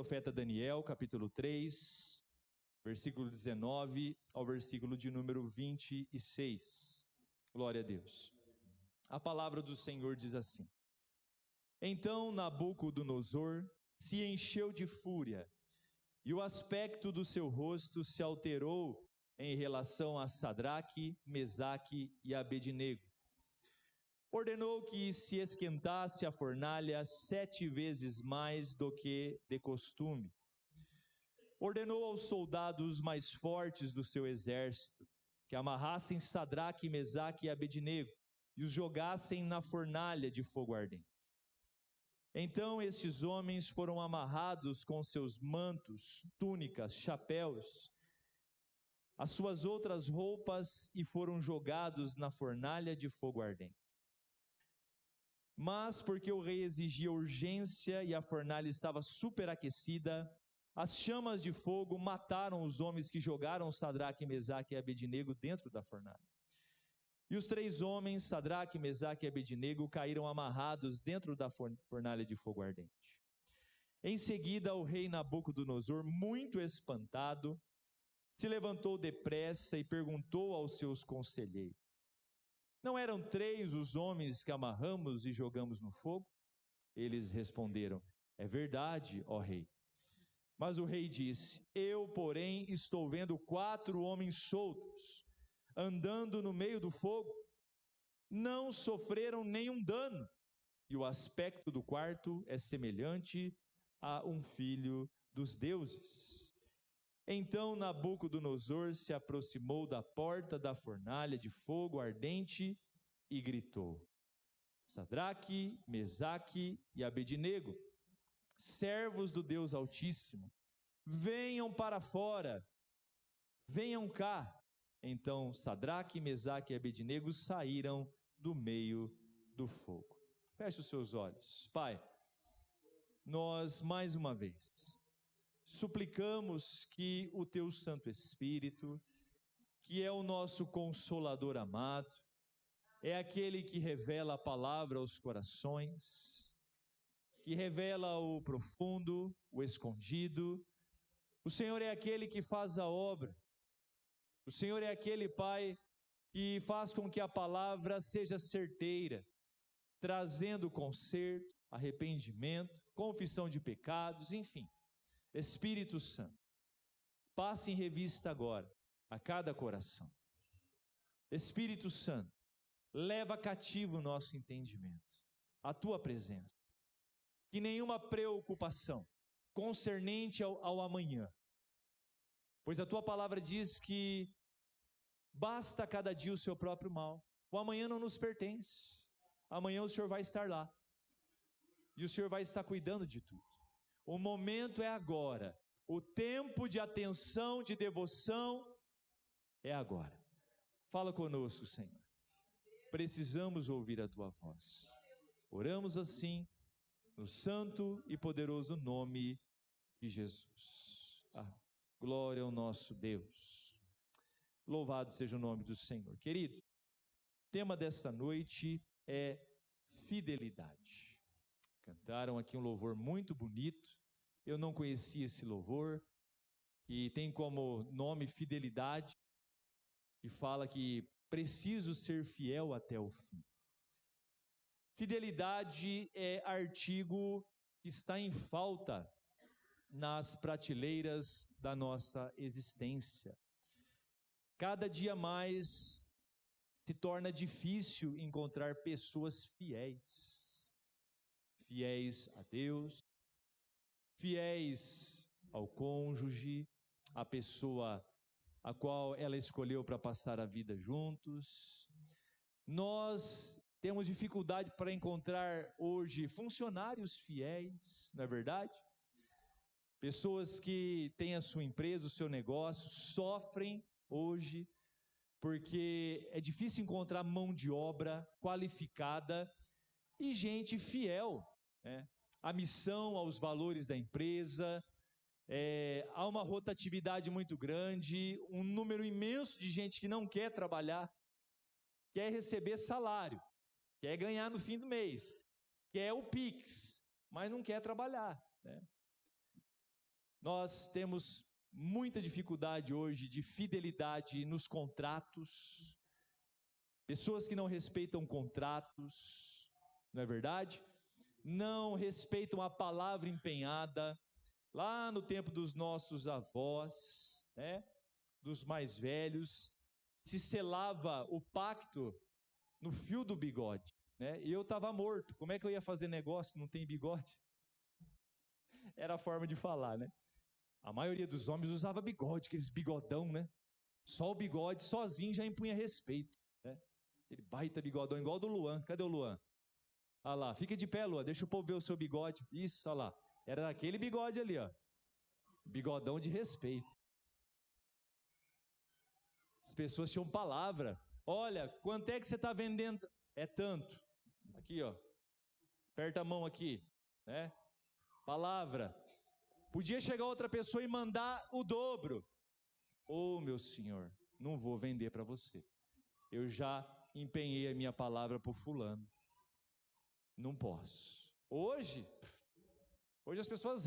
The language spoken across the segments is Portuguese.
profeta Daniel, capítulo 3, versículo 19 ao versículo de número 26. Glória a Deus. A palavra do Senhor diz assim: Então Nabucodonosor se encheu de fúria, e o aspecto do seu rosto se alterou em relação a Sadraque, Mesaque e Abednego. Ordenou que se esquentasse a fornalha 7 vezes mais do que de costume. Ordenou aos soldados mais fortes do seu exército que amarrassem Sadraque, Mesaque e Abednego e os jogassem na fornalha de fogo ardente. Então estes homens foram amarrados com seus mantos, túnicas, chapéus, as suas outras roupas e foram jogados na fornalha de fogo ardente. Mas porque o rei exigia urgência e a fornalha estava superaquecida, as chamas de fogo mataram os homens que jogaram Sadraque, Mesaque e Abednego dentro da fornalha. E os 3 homens, Sadraque, Mesaque e Abednego, caíram amarrados dentro da fornalha de fogo ardente. Em seguida, o rei Nabucodonosor, muito espantado, se levantou depressa e perguntou aos seus conselheiros: Não eram 3 os homens que amarramos e jogamos no fogo? Eles responderam: É verdade, ó rei. Mas o rei disse: Eu, porém, estou vendo 4 homens soltos, andando no meio do fogo. Não sofreram nenhum dano, e o aspecto do quarto é semelhante a um filho dos deuses. Então Nabucodonosor se aproximou da porta da fornalha de fogo ardente e gritou: Sadraque, Mesaque e Abednego, servos do Deus Altíssimo, venham para fora, venham cá. Então Sadraque, Mesaque e Abednego saíram do meio do fogo. Feche os seus olhos. Pai, nós mais uma vez suplicamos que o Teu Santo Espírito, que é o nosso Consolador amado, é aquele que revela a palavra aos corações, que revela o profundo, o escondido. O Senhor é aquele que faz a obra. O Senhor é aquele, Pai, que faz com que a palavra seja certeira, trazendo conserto, arrependimento, confissão de pecados, enfim. Espírito Santo, passe em revista agora a cada coração. Espírito Santo, leva cativo o nosso entendimento, a Tua presença. Que nenhuma preocupação concernente ao amanhã, pois a Tua palavra diz que basta a cada dia o seu próprio mal. O amanhã não nos pertence. Amanhã o Senhor vai estar lá. E o Senhor vai estar cuidando de tudo. O momento é agora. O tempo de atenção, de devoção é agora. Fala conosco, Senhor. Precisamos ouvir a Tua voz. Oramos assim, no santo e poderoso nome de Jesus. Glória ao nosso Deus. Louvado seja o nome do Senhor. Querido, o tema desta noite é fidelidade. Cantaram aqui um louvor muito bonito. Eu não conhecia esse louvor, que tem como nome fidelidade, que fala que preciso ser fiel até o fim. Fidelidade é artigo que está em falta nas prateleiras da nossa existência. Cada dia mais se torna difícil encontrar pessoas fiéis. Fiéis a Deus, fiéis ao cônjuge, à pessoa a qual ela escolheu para passar a vida juntos. Nós temos dificuldade para encontrar hoje funcionários fiéis, não é verdade? Pessoas que têm a sua empresa, o seu negócio, sofrem hoje porque é difícil encontrar mão de obra qualificada e gente fiel, né? À missão, aos valores da empresa. Há uma rotatividade muito grande, um número imenso de gente que não quer trabalhar, quer receber salário, quer ganhar no fim do mês, quer o Pix, mas não quer trabalhar, né? Nós temos muita dificuldade hoje de fidelidade nos contratos, pessoas que não respeitam contratos, não é verdade? Não respeitam a palavra empenhada, lá no tempo dos nossos avós, né? Dos mais velhos, se selava o pacto no fio do bigode, né? E eu estava morto, como é que eu ia fazer negócio? Não tem bigode? Era a forma de falar, né? A maioria dos homens usava bigode, aqueles bigodão, né? Só o bigode sozinho já impunha respeito, né? Aquele baita bigodão, igual o do Luan. Cadê o Luan? Olha lá, fica de pé, Luan, deixa o povo ver o seu bigode. Isso, olha lá. Era aquele bigode ali, ó. Bigodão de respeito. As pessoas tinham palavra. Olha, quanto é que você está vendendo? É tanto. Aqui, ó. Aperta a mão aqui, né? Palavra. Podia chegar outra pessoa e mandar o dobro. Ô, meu senhor, não vou vender para você. Eu já empenhei a minha palavra para o fulano. Não posso. Hoje as pessoas...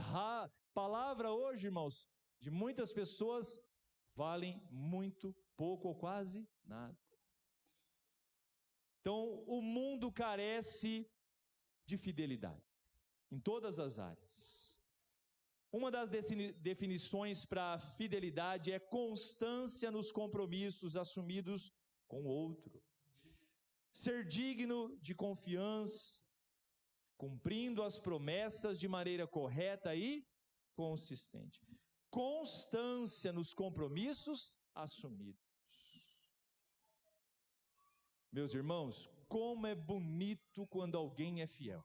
Palavra hoje, irmãos, de muitas pessoas valem muito pouco ou quase nada. Então, o mundo carece de fidelidade, em todas as áreas. Uma das definições para fidelidade é constância nos compromissos assumidos com o outro. Ser digno de confiança, cumprindo as promessas de maneira correta e consistente. Constância nos compromissos assumidos. Meus irmãos, como é bonito quando alguém é fiel.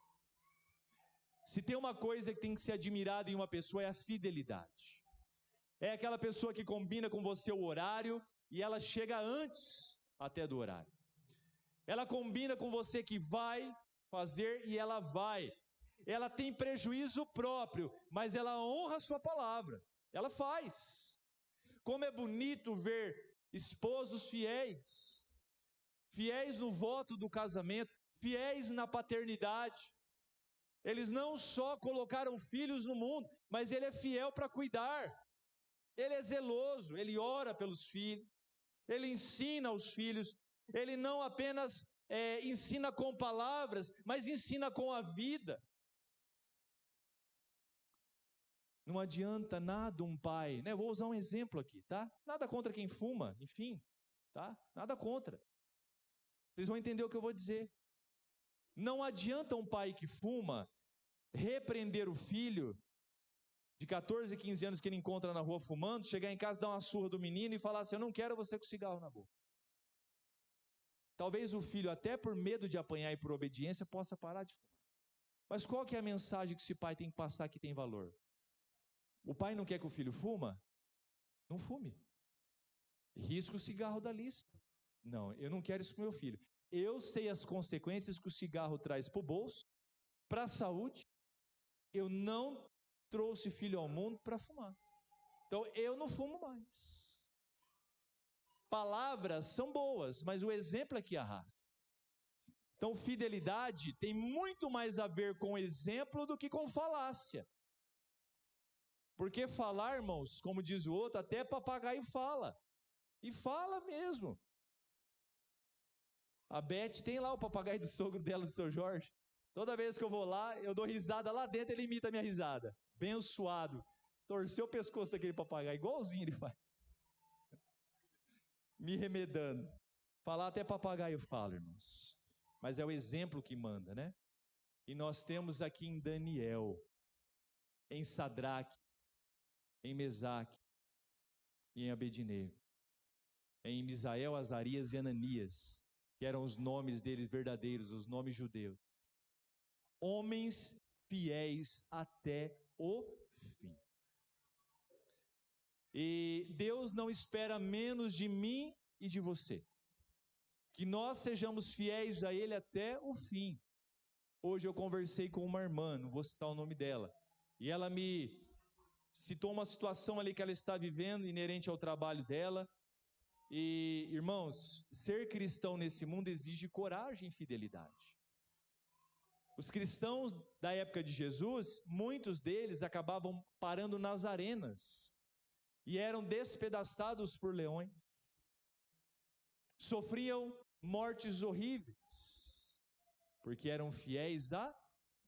Se tem uma coisa que tem que ser admirada em uma pessoa é a fidelidade. É aquela pessoa que combina com você o horário e ela chega antes até do horário. Ela combina com você que vai fazer e ela vai. Ela tem prejuízo próprio, mas ela honra a sua palavra. Ela faz. Como é bonito ver esposos fiéis. Fiéis no voto do casamento, fiéis na paternidade. Eles não só colocaram filhos no mundo, mas ele é fiel para cuidar. Ele é zeloso, ele ora pelos filhos, ele ensina aos filhos. Ele não apenas ensina com palavras, mas ensina com a vida. Não adianta nada um pai, né? Vou usar um exemplo aqui, tá? Nada contra quem fuma, enfim, tá? Nada contra. Vocês vão entender o que eu vou dizer. Não adianta um pai que fuma repreender o filho de 14, 15 anos que ele encontra na rua fumando, chegar em casa, dar uma surra do menino e falar assim: eu não quero você com cigarro na boca. Talvez o filho, até por medo de apanhar e por obediência, possa parar de fumar. Mas qual que é a mensagem que esse pai tem que passar que tem valor? O pai não quer que o filho fuma? Não fume. Risca o cigarro da lista. Não, eu não quero isso para o meu filho. Eu sei as consequências que o cigarro traz para o bolso, para a saúde. Eu não trouxe filho ao mundo para fumar. Então, eu não fumo mais. Palavras são boas, mas o exemplo é que arrasta. Então, fidelidade tem muito mais a ver com exemplo do que com falácia. Porque falar, irmãos, como diz o outro, até papagaio fala. E fala mesmo. A Beth tem lá o papagaio do sogro dela, do seu Jorge. Toda vez que eu vou lá, eu dou risada lá dentro, ele imita a minha risada. Abençoado. Torceu o pescoço daquele papagaio, igualzinho ele faz. Me remedando. Falar até papagaio fala, irmãos. Mas é o exemplo que manda, né? E nós temos aqui em Daniel, em Sadraque, em Mesaque e em Abednego, em Misael, Azarias e Ananias, que eram os nomes deles verdadeiros, os nomes judeus. Homens fiéis até o fim. E Deus não espera menos de mim e de você. Que nós sejamos fiéis a Ele até o fim. Hoje eu conversei com uma irmã, não vou citar o nome dela, e ela me citou uma situação ali que ela está vivendo, inerente ao trabalho dela. E, irmãos, ser cristão nesse mundo exige coragem e fidelidade. Os cristãos da época de Jesus, muitos deles acabavam parando nas arenas e eram despedaçados por leões. Sofriam mortes horríveis, porque eram fiéis a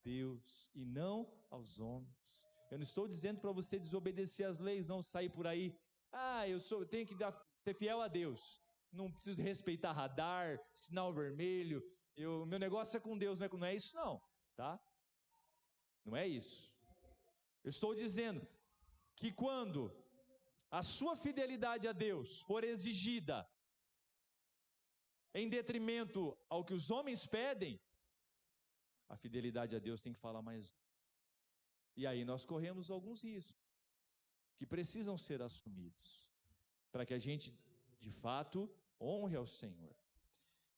Deus e não aos homens. Eu não estou dizendo para você desobedecer às leis, não sair por aí. Eu tenho que ser fiel a Deus. Não preciso respeitar radar, sinal vermelho. Meu negócio é com Deus, não é isso não, tá? Não é isso. Eu estou dizendo que quando a sua fidelidade a Deus for exigida em detrimento ao que os homens pedem, a fidelidade a Deus tem que falar mais. E aí nós corremos alguns riscos que precisam ser assumidos para que a gente, de fato, honre ao Senhor.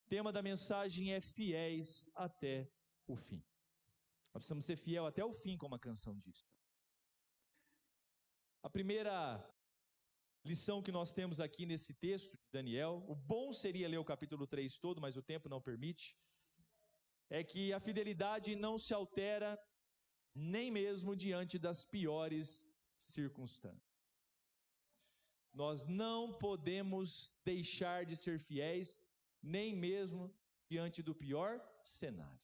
O tema da mensagem é fiéis até o fim. Nós precisamos ser fiel até o fim, como a canção diz. A primeira lição que nós temos aqui nesse texto de Daniel, o bom seria ler o capítulo 3 todo, mas o tempo não permite, é que a fidelidade não se altera nem mesmo diante das piores circunstâncias. Nós não podemos deixar de ser fiéis, nem mesmo diante do pior cenário.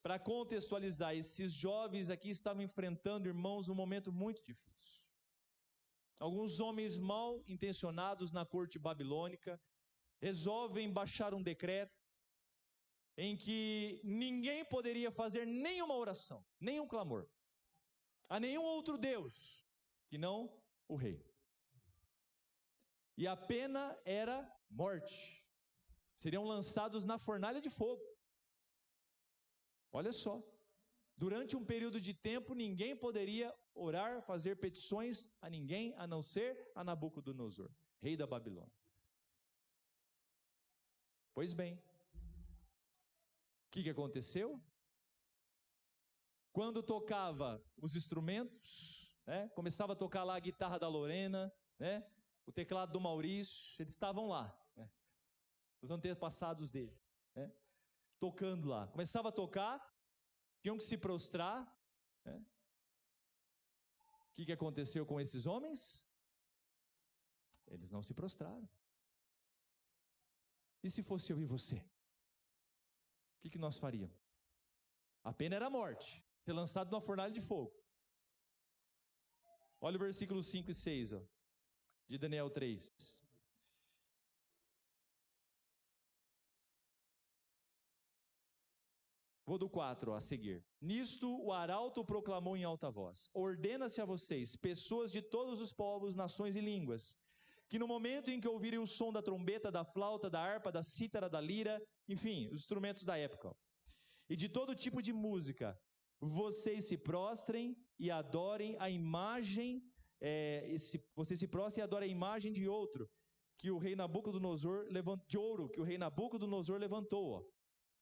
Para contextualizar, esses jovens aqui estavam enfrentando, irmãos, um momento muito difícil. Alguns homens mal intencionados na corte babilônica resolvem baixar um decreto em que ninguém poderia fazer nenhuma oração, nenhum clamor, a nenhum outro Deus, que não o rei. E a pena era morte. Seriam lançados na fornalha de fogo. Olha só. Durante um período de tempo, ninguém poderia orar, fazer petições a ninguém, a não ser a Nabucodonosor, rei da Babilônia. Pois bem, o que aconteceu? Quando tocava os instrumentos, começava a tocar lá a guitarra da Lorena, o teclado do Maurício, eles estavam lá, os antepassados dele, tocando lá. Começava a tocar, tinham que se prostrar. O que aconteceu com esses homens? Eles não se prostraram. E se fosse eu e você? O que nós faríamos? A pena era a morte, ser lançado numa fornalha de fogo. Olha o versículo 5 e 6, de Daniel 3. Vou do 4 a seguir. Nisto o arauto proclamou em alta voz: ordena-se a vocês, pessoas de todos os povos, nações e línguas, que no momento em que ouvirem o som da trombeta, da flauta, da harpa, da cítara, da lira, enfim, os instrumentos da época, e de todo tipo de música, vocês se prostrem e adorem a imagem, vocês se prostrem e adorem a imagem de outro, que o rei Nabucodonosor levantou, de ouro, que o rei Nabucodonosor levantou.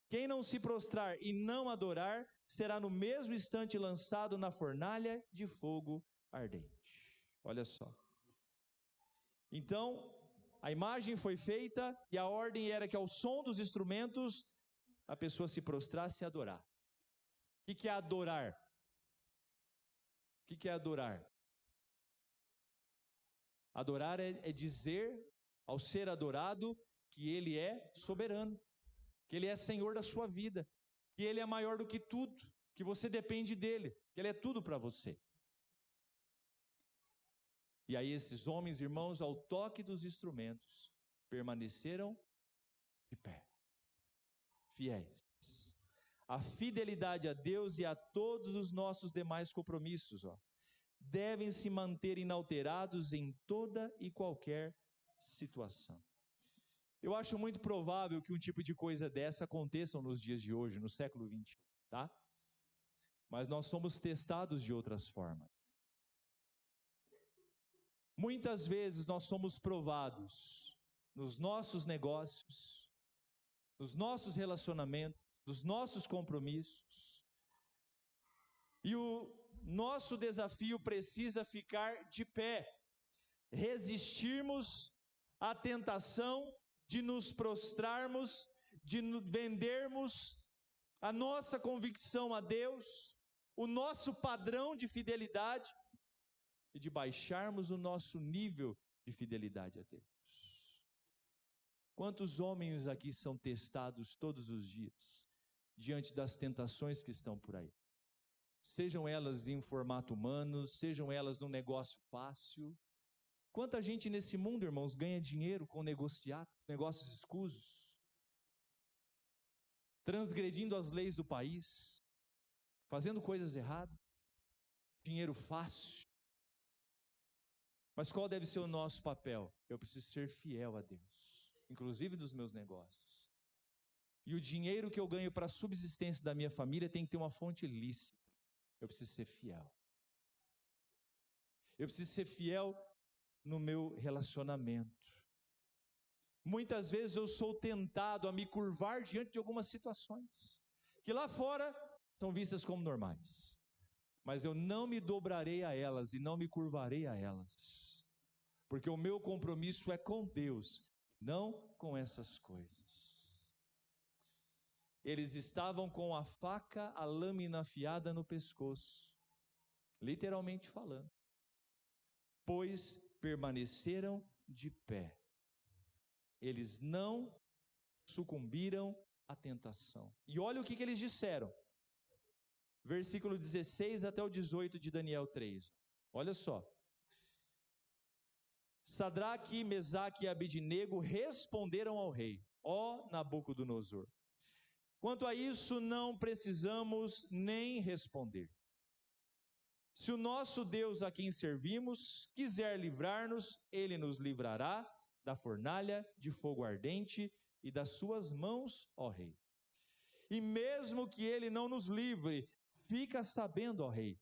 Quem não se prostrar e não adorar, será no mesmo instante lançado na fornalha de fogo ardente. Olha só. Então, a imagem foi feita e a ordem era que ao som dos instrumentos, a pessoa se prostrasse e adorar. O que é adorar? O que é adorar? Adorar é dizer ao ser adorado que ele é soberano, que ele é senhor da sua vida, que ele é maior do que tudo, que você depende dele, que ele é tudo para você. E aí esses homens, irmãos, ao toque dos instrumentos, permaneceram de pé, fiéis. A fidelidade a Deus e a todos os nossos demais compromissos, devem se manter inalterados em toda e qualquer situação. Eu acho muito provável que um tipo de coisa dessa aconteça nos dias de hoje, no século XXI, tá? Mas nós somos testados de outras formas. Muitas vezes nós somos provados nos nossos negócios, nos nossos relacionamentos, nos nossos compromissos. E o nosso desafio precisa ficar de pé, resistirmos à tentação de nos prostrarmos, de vendermos a nossa convicção a Deus, o nosso padrão de fidelidade e de baixarmos o nosso nível de fidelidade a Deus. Quantos homens aqui são testados todos os dias, diante das tentações que estão por aí? Sejam elas em formato humano, sejam elas num negócio fácil. Quanta gente nesse mundo, irmãos, ganha dinheiro com negócios escusos, transgredindo as leis do país, fazendo coisas erradas, dinheiro fácil. Mas qual deve ser o nosso papel? Eu preciso ser fiel a Deus, inclusive dos meus negócios. E o dinheiro que eu ganho para a subsistência da minha família tem que ter uma fonte lícita. Eu preciso ser fiel. Eu preciso ser fiel no meu relacionamento. Muitas vezes eu sou tentado a me curvar diante de algumas situações, que lá fora são vistas como normais. Mas eu não me dobrarei a elas e não me curvarei a elas. Porque o meu compromisso é com Deus, não com essas coisas. Eles estavam com a faca, a lâmina afiada no pescoço, literalmente falando, pois permaneceram de pé. Eles não sucumbiram à tentação. E olha o que eles disseram. Versículo 16 até o 18 de Daniel 3. Olha só. Sadraque, Mesaque e Abednego responderam ao rei: ó Nabucodonosor, quanto a isso não precisamos nem responder. Se o nosso Deus a quem servimos quiser livrar-nos, ele nos livrará da fornalha de fogo ardente e das suas mãos, ó rei. E mesmo que ele não nos livre, fica sabendo, ó rei,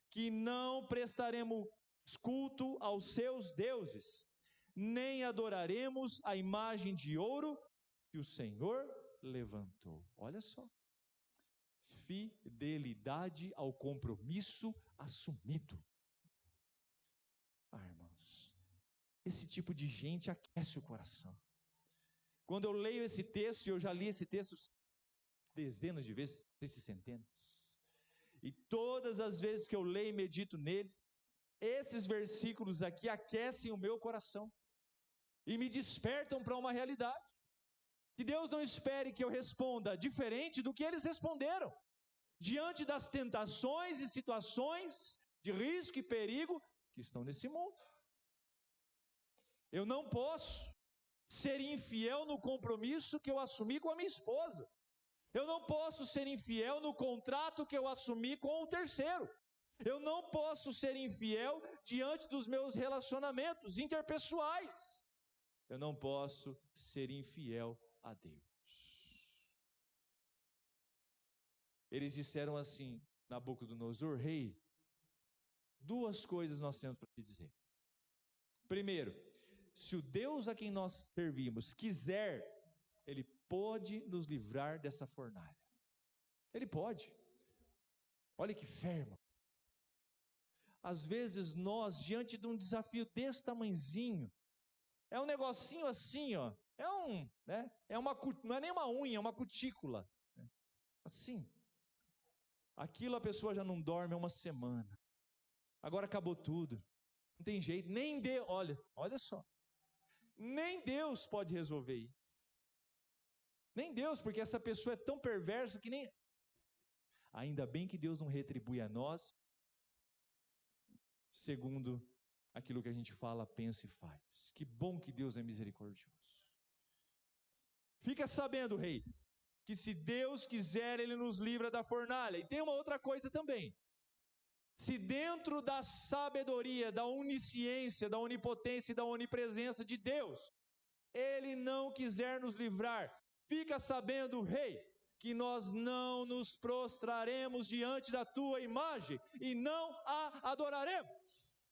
que não prestaremos culto aos seus deuses, nem adoraremos a imagem de ouro que o Senhor levantou. Olha só. Fidelidade ao compromisso assumido. Irmãos, esse tipo de gente aquece o coração. Quando eu leio esse texto, e eu já li esse texto dezenas de vezes, não sei se centenas, e todas as vezes que eu leio e medito nele, esses versículos aqui aquecem o meu coração e me despertam para uma realidade. Que Deus não espere que eu responda diferente do que eles responderam, diante das tentações e situações de risco e perigo que estão nesse mundo. Eu não posso ser infiel no compromisso que eu assumi com a minha esposa. Eu não posso ser infiel no contrato que eu assumi com o terceiro. Eu não posso ser infiel diante dos meus relacionamentos interpessoais. Eu não posso ser infiel a Deus. Eles disseram assim: Nabucodonosor, rei, duas coisas nós temos para te dizer. Primeiro, se o Deus a quem nós servimos quiser, Ele pode nos livrar dessa fornalha. Ele pode. Olha que fé, irmão. Às vezes nós, diante de um desafio desse tamanhozinho, é um negocinho assim, ó, não é nem uma unha, é uma cutícula, assim. Aquilo a pessoa já não dorme há uma semana. Agora acabou tudo. Não tem jeito, nem Deus, olha só. Nem Deus pode resolver isso. Nem Deus, porque essa pessoa é tão perversa que nem... Ainda bem que Deus não retribui a nós segundo aquilo que a gente fala, pensa e faz. Que bom que Deus é misericordioso. Fica sabendo, rei, que se Deus quiser, Ele nos livra da fornalha. E tem uma outra coisa também. Se dentro da sabedoria, da onisciência, da onipotência e da onipresença de Deus, Ele não quiser nos livrar, fica sabendo, rei, que nós não nos prostraremos diante da tua imagem e não a adoraremos.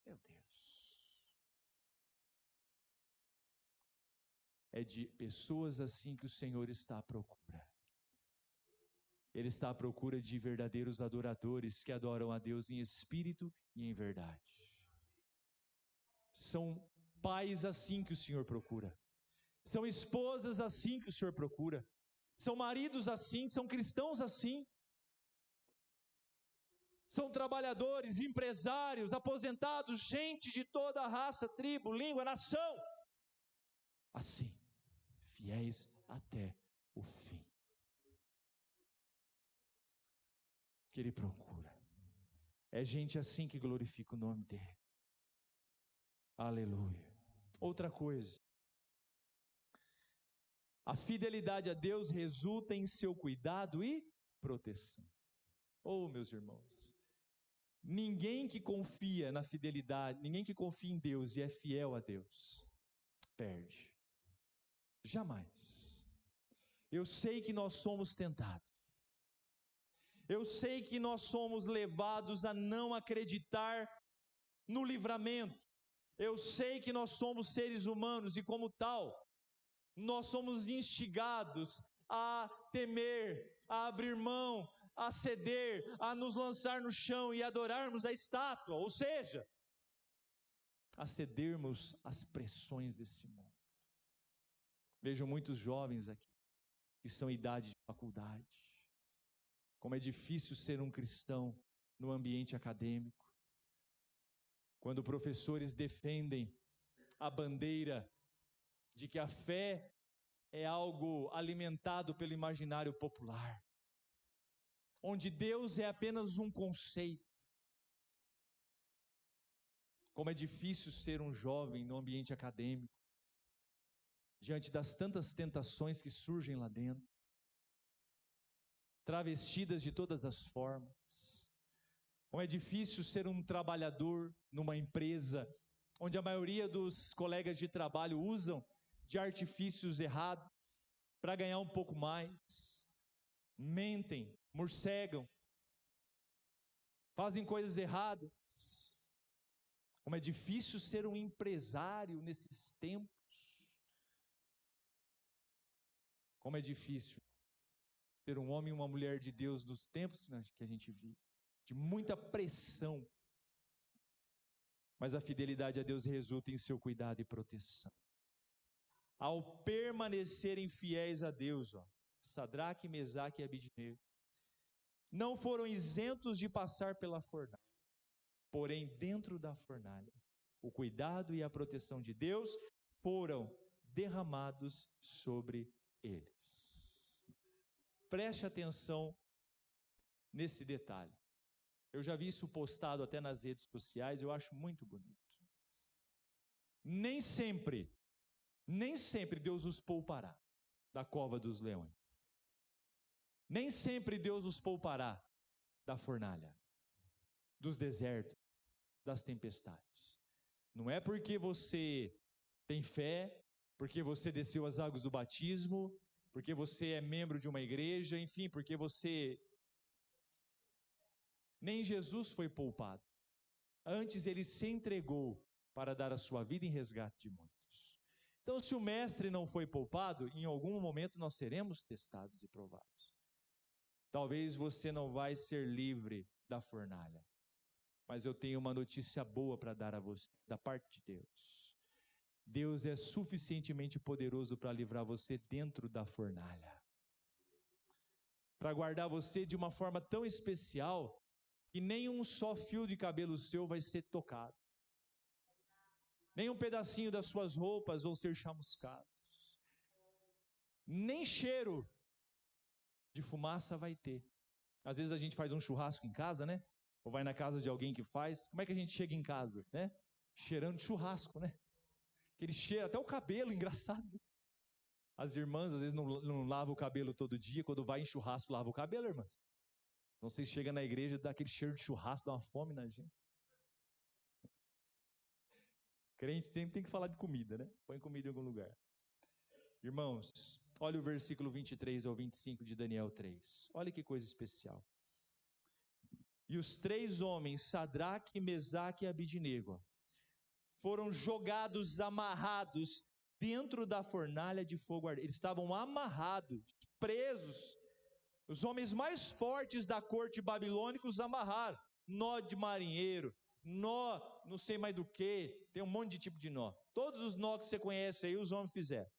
Meu Deus. É de pessoas assim que o Senhor está à procura. Ele está à procura de verdadeiros adoradores que adoram a Deus em espírito e em verdade. São pais assim que o Senhor procura. São esposas assim que o Senhor procura. São maridos assim, são cristãos assim. São trabalhadores, empresários, aposentados, gente de toda a raça, tribo, língua, nação. Assim, fiéis até o fim. Que Ele procura. É gente assim que glorifica o nome dEle. Aleluia. Outra coisa. A fidelidade a Deus resulta em seu cuidado e proteção. Oh, meus irmãos. Ninguém que confia na fidelidade, ninguém que confia em Deus e é fiel a Deus, perde. Jamais. Eu sei que nós somos tentados. Eu sei que nós somos levados a não acreditar no livramento. Eu sei que nós somos seres humanos e, como tal, nós somos instigados a temer, a abrir mão, a ceder, a nos lançar no chão e adorarmos a estátua, ou seja, a cedermos às pressões desse mundo. Vejo muitos jovens aqui que são em idade de faculdade. Como é difícil ser um cristão no ambiente acadêmico. Quando professores defendem a bandeira de que a fé é algo alimentado pelo imaginário popular, onde Deus é apenas um conceito. Como é difícil ser um jovem no ambiente acadêmico, diante das tantas tentações que surgem lá dentro, travestidas de todas as formas. Como é difícil ser um trabalhador numa empresa, onde a maioria dos colegas de trabalho usam de artifícios errados para ganhar um pouco mais, mentem, morcegam, fazem coisas erradas. Como é difícil ser um empresário nesses tempos. Como é difícil ser um homem e uma mulher de Deus nos tempos que a gente vive, de muita pressão. Mas a fidelidade a Deus resulta em seu cuidado e proteção. Ao permanecerem fiéis a Deus, Sadraque, Mesaque e Abidnego não foram isentos de passar pela fornalha. Porém, dentro da fornalha, o cuidado e a proteção de Deus foram derramados sobre eles. Preste atenção nesse detalhe. Eu já vi isso postado até nas redes sociais, eu acho muito bonito. Nem sempre Deus os poupará da cova dos leões. Nem sempre Deus os poupará da fornalha, dos desertos, das tempestades. Não é porque você tem fé, porque você desceu as águas do batismo, porque você é membro de uma igreja, enfim, porque você... Nem Jesus foi poupado. Antes ele se entregou para dar a sua vida em resgate de muitos. Então, se o mestre não foi poupado, em algum momento nós seremos testados e provados. Talvez você não vai ser livre da fornalha, mas eu tenho uma notícia boa para dar a você, da parte de Deus. Deus é suficientemente poderoso para livrar você dentro da fornalha, para guardar você de uma forma tão especial que nem um só fio de cabelo seu vai ser tocado, nem um pedacinho das suas roupas vão ser chamuscados, nem cheiro de fumaça vai ter. Às vezes a gente faz um churrasco em casa, né? Ou vai na casa de alguém que faz. Como é que a gente chega em casa, né? Cheirando de churrasco, né? Aquele cheiro, até o cabelo, engraçado. As irmãs às vezes não lavam o cabelo todo dia, quando vai em churrasco lava o cabelo, irmãs. Então vocês chegam na igreja, dá aquele cheiro de churrasco, dá uma fome na gente. Crente sempre tem que falar de comida, né? Põe comida em algum lugar. Irmãos, olha o versículo 23 ao 25 de Daniel 3. Olha que coisa especial. E os 3 homens, Sadraque, Mesaque e Abidnego, foram jogados, amarrados, dentro da fornalha de fogo ardente. Eles estavam amarrados, presos. Os homens mais fortes da corte babilônica os amarraram. Nó de marinheiro, nó não sei mais do que, tem um monte de tipo de nó. Todos os nós que você conhece aí, os homens fizeram.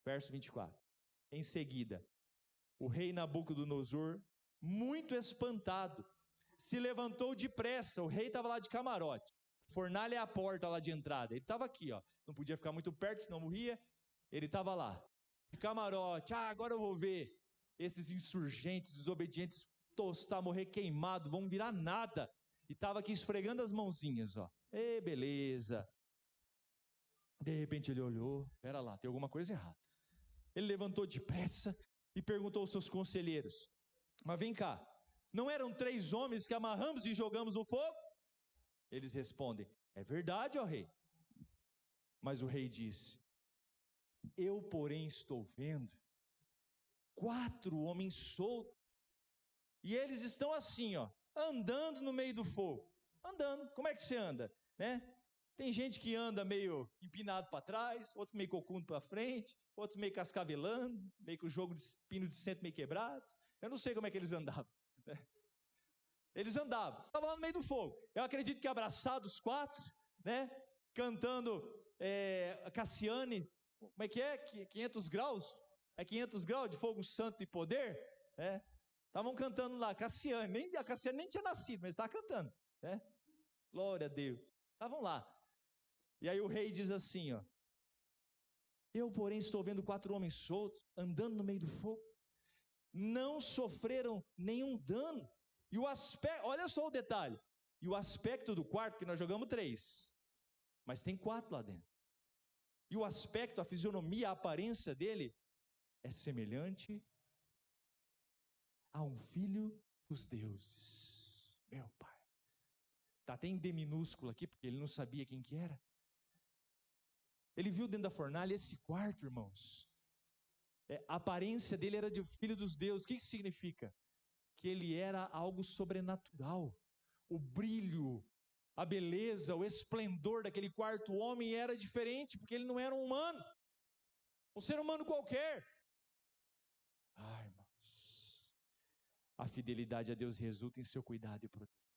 Verso 24. Em seguida, O rei Nabucodonosor, muito espantado, se levantou depressa. O rei estava lá de camarote. Fornalha é a porta lá de entrada. Ele estava aqui, ó. Não podia ficar muito perto, senão morria. Ele estava lá, de camarote. Agora eu vou ver esses insurgentes, desobedientes, tostar, morrer queimado, vão virar nada. E estava aqui esfregando as mãozinhas, ó. Beleza. De repente ele olhou, pera lá, tem alguma coisa errada. Ele levantou depressa e perguntou aos seus conselheiros: mas vem cá, não eram 3 homens que amarramos e jogamos no fogo? Eles respondem: é verdade, ó rei. Mas o rei disse: eu, porém, estou vendo 4 homens soltos, e eles estão assim, ó, andando no meio do fogo. Andando, como é que você anda? Né? Tem gente que anda meio empinado para trás, outros meio cocundo para frente, outros meio cascavelando, meio com o jogo de pino de centro meio quebrado. Eu não sei como é que eles andavam. Né? Eles andavam, estavam lá no meio do fogo. Eu acredito que abraçados 4, né? Cantando Cassiane, como é que é? 500 graus? É 500 graus de fogo santo e poder? Estavam cantando lá, Cassiane. A Cassiane nem tinha nascido, mas estava cantando. Né? Glória a Deus. Estavam lá. E aí o rei diz assim, ó: eu, porém, estou vendo 4 homens soltos, andando no meio do fogo. Não sofreram nenhum dano. E o aspecto, olha só o detalhe. E o aspecto do quarto, que nós jogamos 3, mas tem 4 lá dentro. E o aspecto, a fisionomia, a aparência dele é semelhante a um filho dos deuses. Meu pai. Está até em D minúsculo aqui, porque ele não sabia quem que era. Ele viu dentro da fornalha esse quarto, irmãos. A aparência dele era de filho dos deuses. O que isso significa? Que ele era algo sobrenatural. O brilho, a beleza, o esplendor daquele quarto homem era diferente, porque ele não era um humano. Um ser humano qualquer. Ai, irmãos. A fidelidade a Deus resulta em seu cuidado e proteção.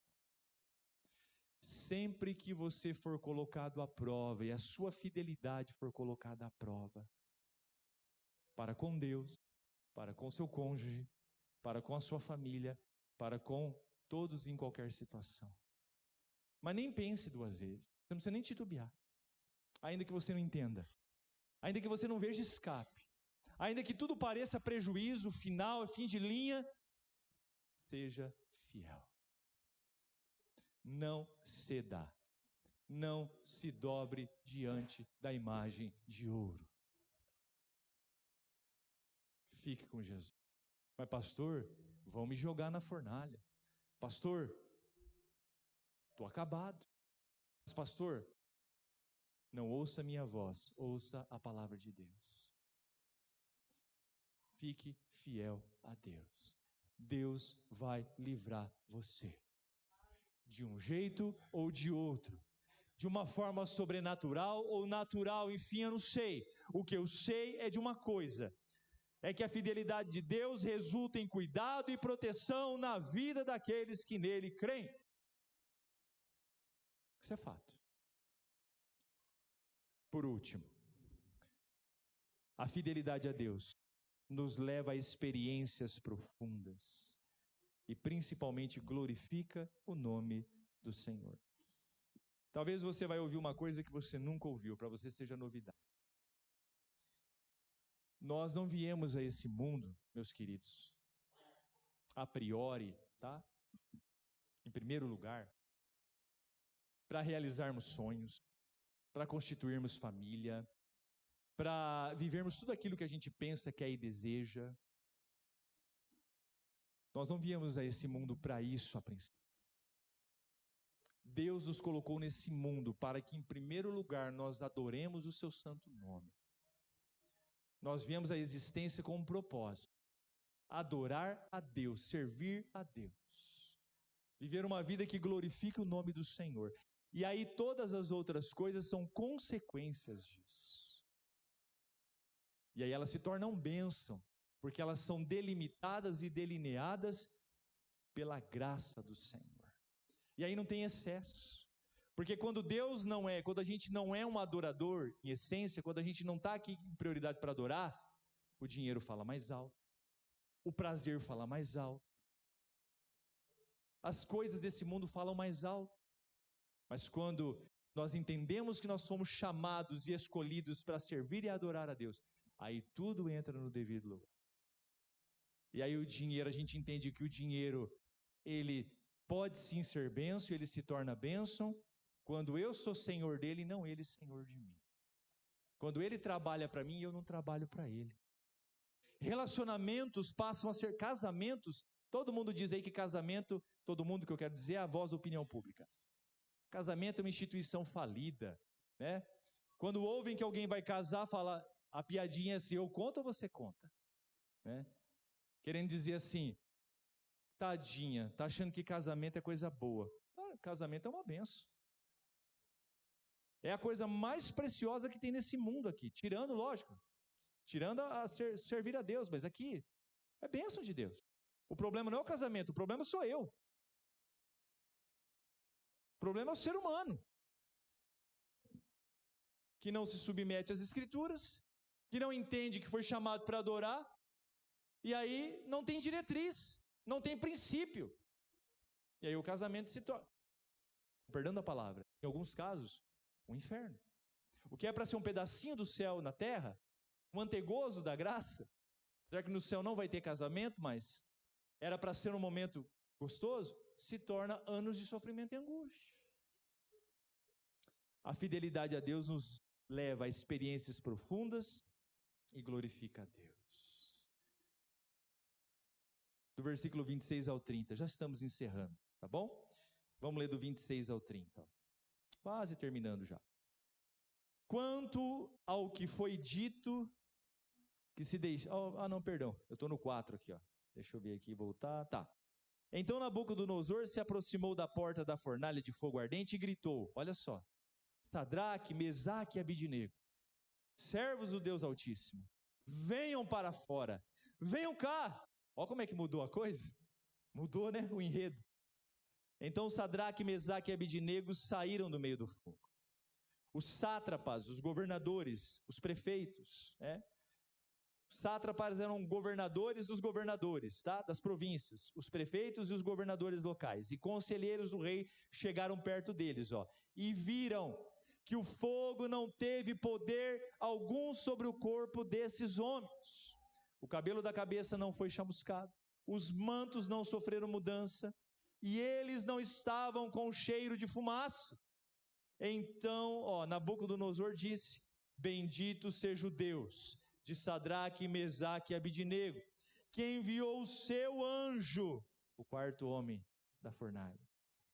Sempre que você for colocado à prova e a sua fidelidade for colocada à prova, para com Deus, para com seu cônjuge, para com a sua família, para com todos em qualquer situação. Mas nem pense 2 vezes, você não precisa nem titubear. Ainda que você não entenda, ainda que você não veja escape, ainda que tudo pareça prejuízo, final, fim de linha, seja fiel. Não ceda, não se dobre diante da imagem de ouro. Fique com Jesus. Mas pastor, vão me jogar na fornalha. Pastor, estou acabado. Mas pastor, não ouça a minha voz, ouça a palavra de Deus. Fique fiel a Deus. Deus vai livrar você. De um jeito ou de outro. De uma forma sobrenatural ou natural, enfim, eu não sei. O que eu sei é de uma coisa: é que a fidelidade de Deus resulta em cuidado e proteção na vida daqueles que nele creem. Isso é fato. Por último, a fidelidade a Deus nos leva a experiências profundas e principalmente glorifica o nome do Senhor. Talvez você vai ouvir uma coisa que você nunca ouviu, para você seja novidade. Nós não viemos a esse mundo, meus queridos, a priori, tá? Em primeiro lugar, para realizarmos sonhos, para constituirmos família, para vivermos tudo aquilo que a gente pensa, quer e deseja. Nós não viemos a esse mundo para isso a princípio. Deus nos colocou nesse mundo para que, em primeiro lugar, nós adoremos o seu santo nome. Nós viemos à existência com um propósito: adorar a Deus, servir a Deus. Viver uma vida que glorifique o nome do Senhor. E aí todas as outras coisas são consequências disso. E aí elas se tornam bênção, porque elas são delimitadas e delineadas pela graça do Senhor. E aí não tem excesso. Porque quando a gente não é um adorador em essência, quando a gente não está aqui em prioridade para adorar, o dinheiro fala mais alto, o prazer fala mais alto, as coisas desse mundo falam mais alto. Mas quando nós entendemos que nós somos chamados e escolhidos para servir e adorar a Deus, aí tudo entra no devido lugar. E aí o dinheiro, a gente entende que o dinheiro, ele pode sim ser bênção, ele se torna bênção, quando eu sou senhor dele e não ele senhor de mim. Quando ele trabalha para mim e eu não trabalho para ele. Relacionamentos passam a ser casamentos. Todo mundo diz aí que casamento, todo mundo que eu quero dizer é a voz da opinião pública. Casamento é uma instituição falida, né? Quando ouvem que alguém vai casar, fala, a piadinha é assim, eu conto ou você conta? Né? Querendo dizer assim, tadinha, tá achando que casamento é coisa boa. Casamento é uma benção. É a coisa mais preciosa que tem nesse mundo aqui, tirando, lógico, tirando servir a Deus, mas aqui é bênção de Deus. O problema não é o casamento, o problema sou eu. O problema é o ser humano, que não se submete às Escrituras, que não entende que foi chamado para adorar, e aí não tem diretriz, não tem princípio. E aí o casamento se torna, perdão da palavra, em alguns casos, um inferno. O que é para ser um pedacinho do céu na terra, um antegozo da graça, já que no céu não vai ter casamento, mas era para ser um momento gostoso, se torna anos de sofrimento e angústia. A fidelidade a Deus nos leva a experiências profundas e glorifica a Deus. Do versículo 26 ao 30, já estamos encerrando, tá bom? Vamos ler do 26 ao 30. Quase terminando já. Quanto ao que foi dito, que se deixa... não, perdão, eu estou no 4 aqui, ó. Deixa eu ver aqui, voltar, tá. Então Nabucodonosor se aproximou da porta da fornalha de fogo ardente e gritou, olha só, Sadraque, Mesaque e Abidnego, servos do Deus Altíssimo, venham para fora, venham cá. Olha como é que mudou a coisa. Mudou, né, o enredo. Então Sadraque, Mesaque e Abidnego saíram do meio do fogo. Os sátrapas, os governadores, os prefeitos, sátrapas eram governadores dos governadores, tá? Das províncias, os prefeitos e os governadores locais, e conselheiros do rei chegaram perto deles, e viram que o fogo não teve poder algum sobre o corpo desses homens. O cabelo da cabeça não foi chamuscado, os mantos não sofreram mudança, e eles não estavam com cheiro de fumaça. Então, Nabucodonosor disse, bendito seja o Deus de Sadraque, Mesaque e Abidnego, que enviou o seu anjo, o quarto homem da fornalha,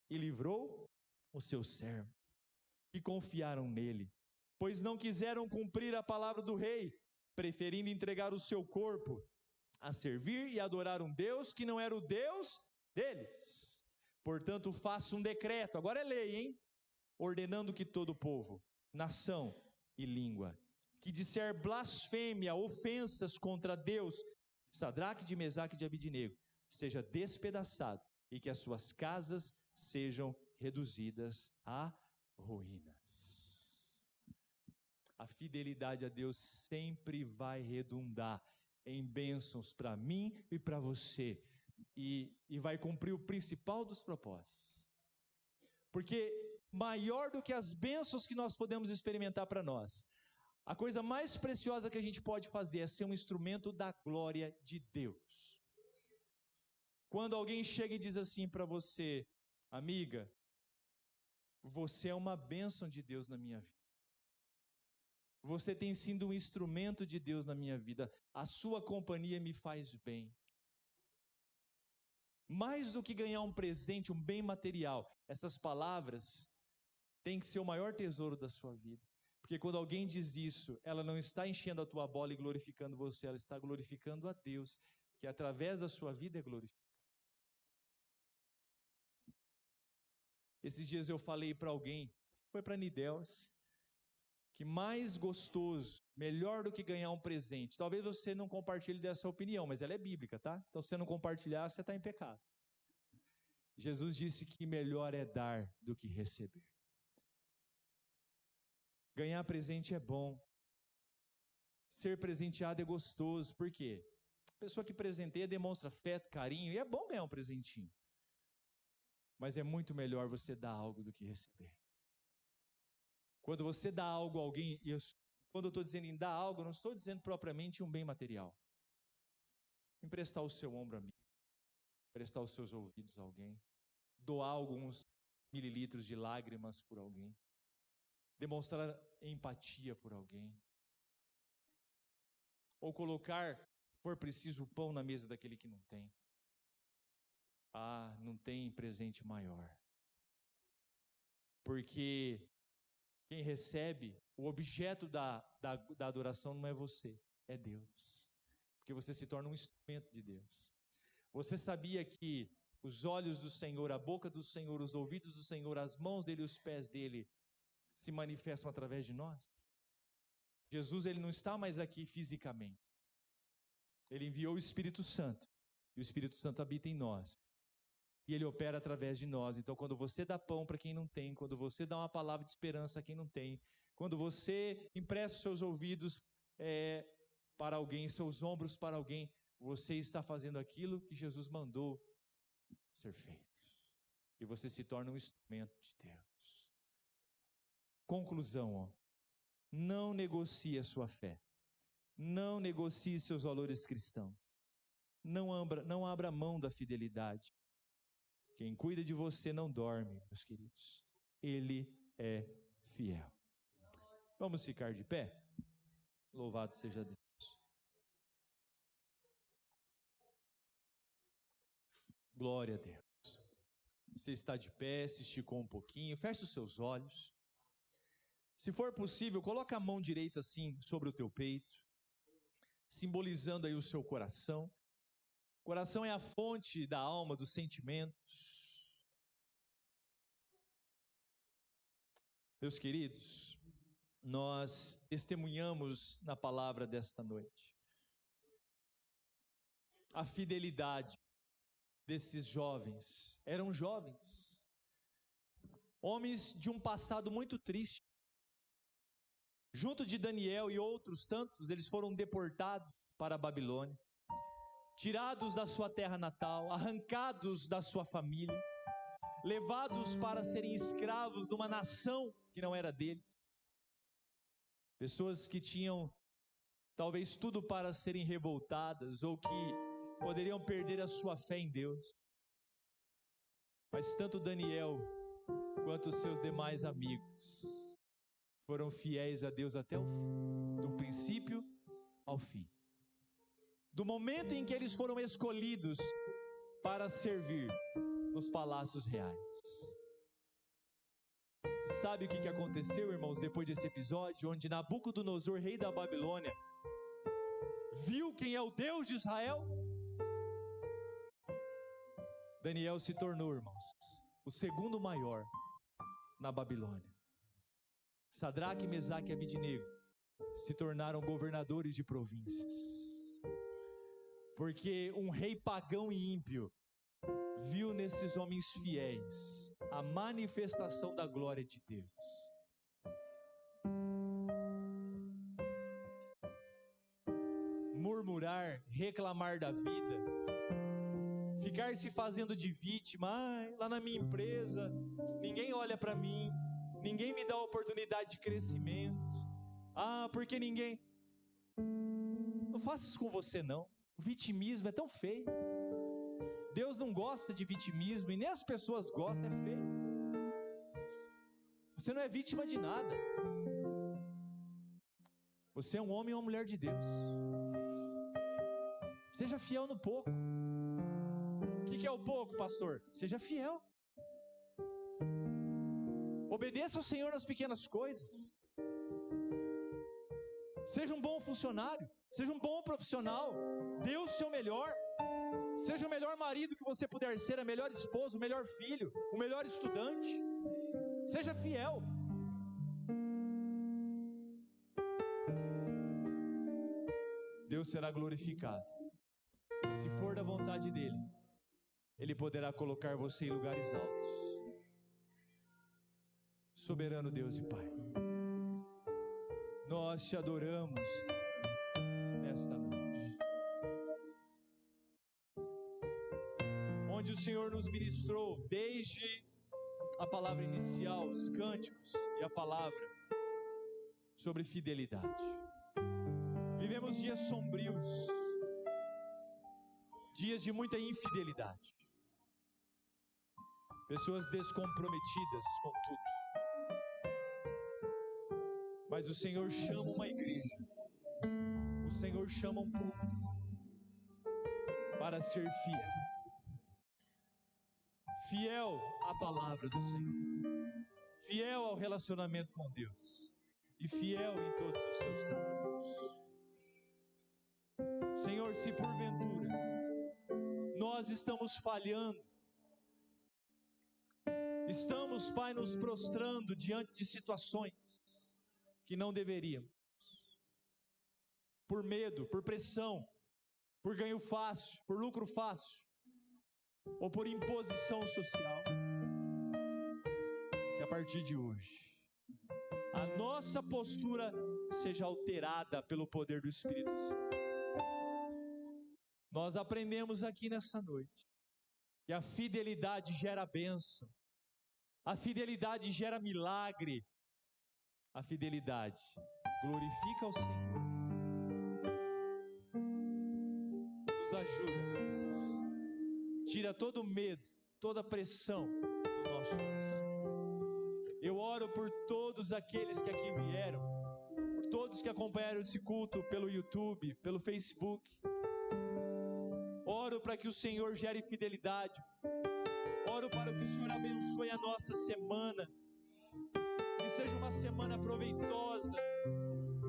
e livrou o seu servo, e confiaram nele, pois não quiseram cumprir a palavra do rei, preferindo entregar o seu corpo a servir e adorar um Deus que não era o Deus deles. Portanto, faça um decreto, agora é lei, hein? Ordenando que todo povo, nação e língua, que disser blasfêmia, ofensas contra Deus, Sadraque, de Mesaque e de Abidnego, seja despedaçado e que as suas casas sejam reduzidas a ruínas. A fidelidade a Deus sempre vai redundar em bênçãos para mim e para você, e vai cumprir o principal dos propósitos. Porque maior do que as bênçãos que nós podemos experimentar para nós, a coisa mais preciosa que a gente pode fazer é ser um instrumento da glória de Deus. Quando alguém chega e diz assim para você, amiga, você é uma bênção de Deus na minha vida. Você tem sido um instrumento de Deus na minha vida. A sua companhia me faz bem. Mais do que ganhar um presente, um bem material, essas palavras têm que ser o maior tesouro da sua vida. Porque quando alguém diz isso, ela não está enchendo a tua bola e glorificando você, ela está glorificando a Deus, que através da sua vida é glorificado. Esses dias eu falei para alguém, foi para Nidels, que mais gostoso, melhor do que ganhar um presente. Talvez você não compartilhe dessa opinião, mas ela é bíblica, tá? Então se você não compartilhar, você está em pecado. Jesus disse que melhor é dar do que receber. Ganhar presente é bom. Ser presenteado é gostoso. Por quê? Pessoa que presenteia demonstra afeto, carinho, e é bom ganhar um presentinho. Mas é muito melhor você dar algo do que receber. Quando você dá algo a alguém, quando eu estou dizendo em dar algo, eu não estou dizendo propriamente um bem material. Emprestar o seu ombro a mim, emprestar os seus ouvidos a alguém, doar alguns mililitros de lágrimas por alguém, demonstrar empatia por alguém, ou colocar, se for preciso, o pão na mesa daquele que não tem. Não tem presente maior. Porque quem recebe, o objeto da adoração não é você, é Deus. Porque você se torna um instrumento de Deus. Você sabia que os olhos do Senhor, a boca do Senhor, os ouvidos do Senhor, as mãos dele e os pés dele se manifestam através de nós? Jesus, ele não está mais aqui fisicamente. Ele enviou o Espírito Santo. E o Espírito Santo habita em nós. E ele opera através de nós. Então, quando você dá pão para quem não tem, quando você dá uma palavra de esperança a quem não tem, quando você empresta os seus ouvidos para alguém, seus ombros para alguém, você está fazendo aquilo que Jesus mandou ser feito. E você se torna um instrumento de Deus. Conclusão, não negocie a sua fé. Não negocie seus valores cristãos. Não abra mão da fidelidade. Quem cuida de você não dorme, meus queridos. Ele é fiel. Vamos ficar de pé? Louvado seja Deus. Glória a Deus. Você está de pé, se esticou um pouquinho, feche os seus olhos. Se for possível, coloque a mão direita assim sobre o teu peito, simbolizando aí o seu coração. O coração é a fonte da alma, dos sentimentos. Meus queridos, nós testemunhamos na palavra desta noite a fidelidade desses jovens. Eram jovens, homens de um passado muito triste. Junto de Daniel e outros tantos, eles foram deportados para a Babilônia, tirados da sua terra natal, arrancados da sua família, levados para serem escravos numa nação que não era deles. Pessoas que tinham talvez tudo para serem revoltadas ou que poderiam perder a sua fé em Deus. Mas tanto Daniel quanto os seus demais amigos foram fiéis a Deus até o fim, do princípio ao fim. Do momento em que eles foram escolhidos para servir nos palácios reais. Sabe o que aconteceu, irmãos, depois desse episódio, onde Nabucodonosor, rei da Babilônia, viu quem é o Deus de Israel? Daniel se tornou, irmãos, o segundo maior na Babilônia. Sadraque, Mesaque e Abednego se tornaram governadores de províncias. Porque um rei pagão e ímpio viu nesses homens fiéis a manifestação da glória de Deus. Murmurar, reclamar da vida, ficar se fazendo de vítima, lá na minha empresa, ninguém olha para mim, ninguém me dá oportunidade de crescimento, porque ninguém... Não faça isso com você não, o vitimismo é tão feio. Deus não gosta de vitimismo e nem as pessoas gostam, é feio. Você não é vítima de nada. Você é um homem ou uma mulher de Deus. Seja fiel no pouco. O que é o pouco, pastor? Seja fiel. Obedeça ao Senhor nas pequenas coisas. Seja um bom funcionário. Seja um bom profissional. Dê o seu melhor. Seja o melhor marido que você puder ser, a melhor esposa, o melhor filho, o melhor estudante. Seja fiel. Deus será glorificado. Se for da vontade dEle, Ele poderá colocar você em lugares altos. Soberano Deus e Pai, nós te adoramos nesta noite. onde o Senhor nos ministrou, desde a palavra inicial, os cânticos e a palavra sobre fidelidade. Vivemos dias sombrios, dias de muita infidelidade, pessoas descomprometidas com tudo. Mas o Senhor chama uma igreja, o Senhor chama um povo para ser fiel. Fiel à palavra do Senhor, fiel ao relacionamento com Deus e fiel em todos os seus caminhos. Senhor, se porventura nós estamos falhando, estamos, Pai, nos prostrando diante de situações que não deveríamos, por medo, por pressão, por ganho fácil, por lucro fácil, ou por imposição social, que a partir de hoje a nossa postura seja alterada pelo poder do Espírito Santo. Nós aprendemos aqui nessa noite que a fidelidade gera bênção, a fidelidade gera milagre, a fidelidade glorifica ao Senhor. Nos ajuda, meu Deus. Tira todo o medo, toda a pressão do nosso coração. Eu oro por todos aqueles que aqui vieram, por todos que acompanharam esse culto pelo YouTube, pelo Facebook. Oro para que o Senhor gere fidelidade. Oro para que o Senhor abençoe a nossa semana. Que seja uma semana proveitosa.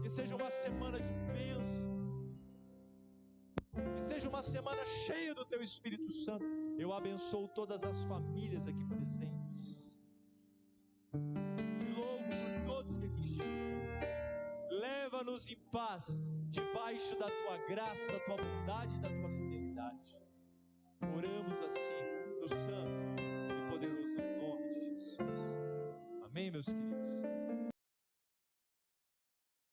Que seja uma semana de bênção. Que seja uma semana cheia do Teu Espírito Santo. Eu abençoo todas as famílias aqui presentes. Te louvo por todos que aqui estão. Leva-nos em paz, debaixo da Tua graça, da Tua bondade e da Tua fidelidade. Oramos assim